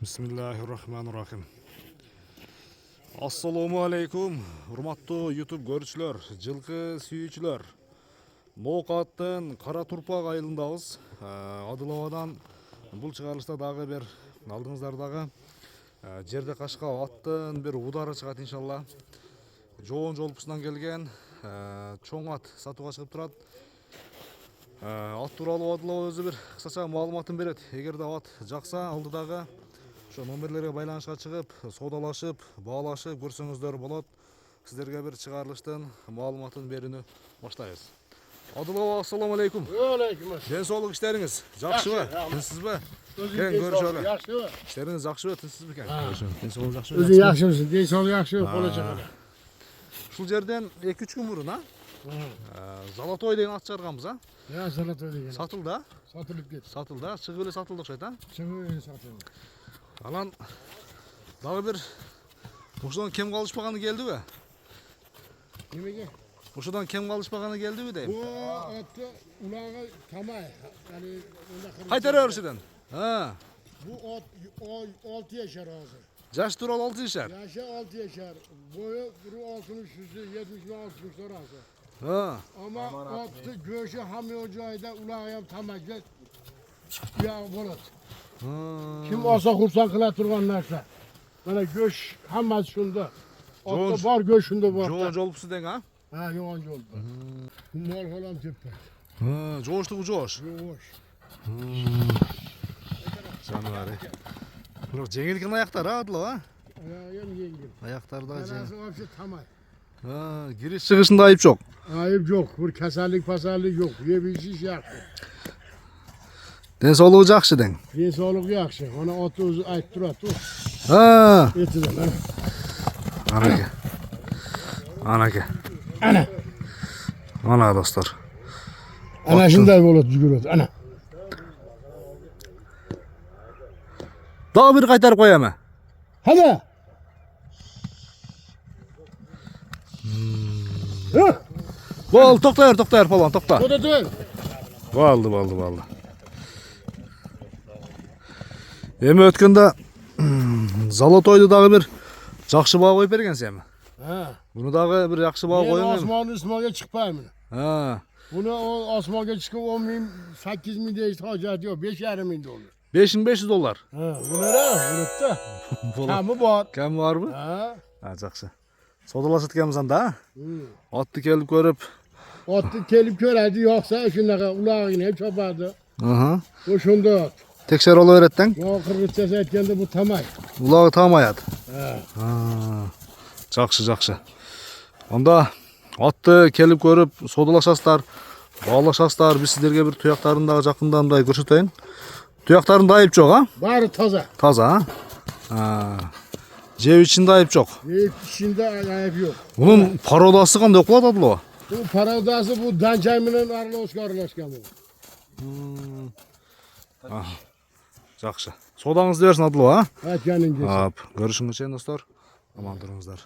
Bismillahirrahmanirrahim. Assalamu alaikum. Урматтуу YouTube көрүүчүлөр, жылкы сүйүүчүлөр. Ноокаттын Кара Турпак айылындабыз. Адыловадан бул чыгарылышта дагы бир алдыңыздардагы жерде кашка аттын бир удары чыгат иншалла. Жоон жолпусунан келген чоң ат сатууга чыгып турат. Ат тууралуу Адылова өзү бир кысача маалыматын берет. Эгерде ат жакса алдыдагы ошо номерлерге байланышка чыгып, соодалашып, баалашып көрсөңүздөр болот. Сиздерге бир чыгарылыштын маалыматын берүүнү баштайбыз. Адылова, ассаламу алейкум. Алейкум. Ден соолук иштериңиз жакшыбы? Тынчсызбы? Кен көрүшөлү. Жакшыбы? Иштериңиз жакшыбы, тынчсызбы экен? Ден соолук жакшыбы? Өзү жакшымысың? Ден соолук жакшыбы? Коло чыгат. Ушул жерден 2-3 күн мурун, Золотой деген ат чыгарганбыз, Золотой деген. Сатылды, Сатылып кетти. Сатылды, чыгып эле сатылды окшойт, Чыгып эле сатылды. Анан дагы бир ушудан кем калышпаганы келдиби? Немеге? Ушудан кем калышпаганы келдиби дейм. Бу атты улага тамай. Yani Кайтара беришиден. Bu at 6 yaşar ağzı. Жаш тууралуу 6 жашар. Yaşı 6 yaşar. Boyu 60 üstü 70 ve 60 arası. Ama attı göğüşü hami ocağıyla ulağayam tamacı. Ya bolat. Kim olsa kursan kıla turganlarsa. Bana göç hammasi şunda. Atta var göçünde var. Жоон жолпусу дең, Ha yoğun yolda. Mol falan tüppe. Жооштугу жоош. Yoğuş. Жаныбары. Бирок жеңилген аяктар, Адылова, Ayağım yengil. Аяктарда Belası hepsi tamay. кириш чыгышында айып жок. Ayıp yok. Bir keserlik pasarlık yok. Yebilsiz yakşı. Ден соолугу жакшы дең. Den sağlık yakşı. Ona 30 ay durat. Etiden ha. Анаке. Анаке. Ana. Ana достор. Ana şunday bolat düzgürot. Ana. Дагы бир кайтарып коем. Hadi. Бол, токта бер, полон, токта. O da değil. Болду. Эми өткөндө Золотойду дагы бир жакшы баа коюп бергенсиң. Ha. Буну дагы бир жакшы баа Ben коюң. Osmanlı İsmail'e çıkmayayım. Bunu o Osmanlı'ya çıkıp 10 bin, 8 bin değişti hacet yok. 5,5 bin dolar. $5500. Ha. Bu ne lan? Unuttu. Tamı var. Кем барбы? Ha. Жакшы. Содалашат экенбиз анда, Атты келип көрүп. Attı kelip körerdi yoksa şunlara ulağını hep çobardı. O şunda at. Текшер боло берет тең. O Kırgızcası etkende bu tamay. Улагы таамаят. Ha. Жакшы. Онда атты келип көрүп, содалашасыздар, баалашасыздар. Биз сиздерге бир туяктарын дагы жакындан мындай көрсөтөйүн. Туяктарында айып жок, Bari taza. Таза, Жеп ичинде айып жок. İçinde ayıp yok. Bunun parodасы кандай окулат Адылова? Bu paradası bu Dancayım'ın arlaşkan bu. Жакшы. Содаңызды берсин Адылова, Evet canın gelsin. Görüşүнгө чейин достор. Аман туруңуздар.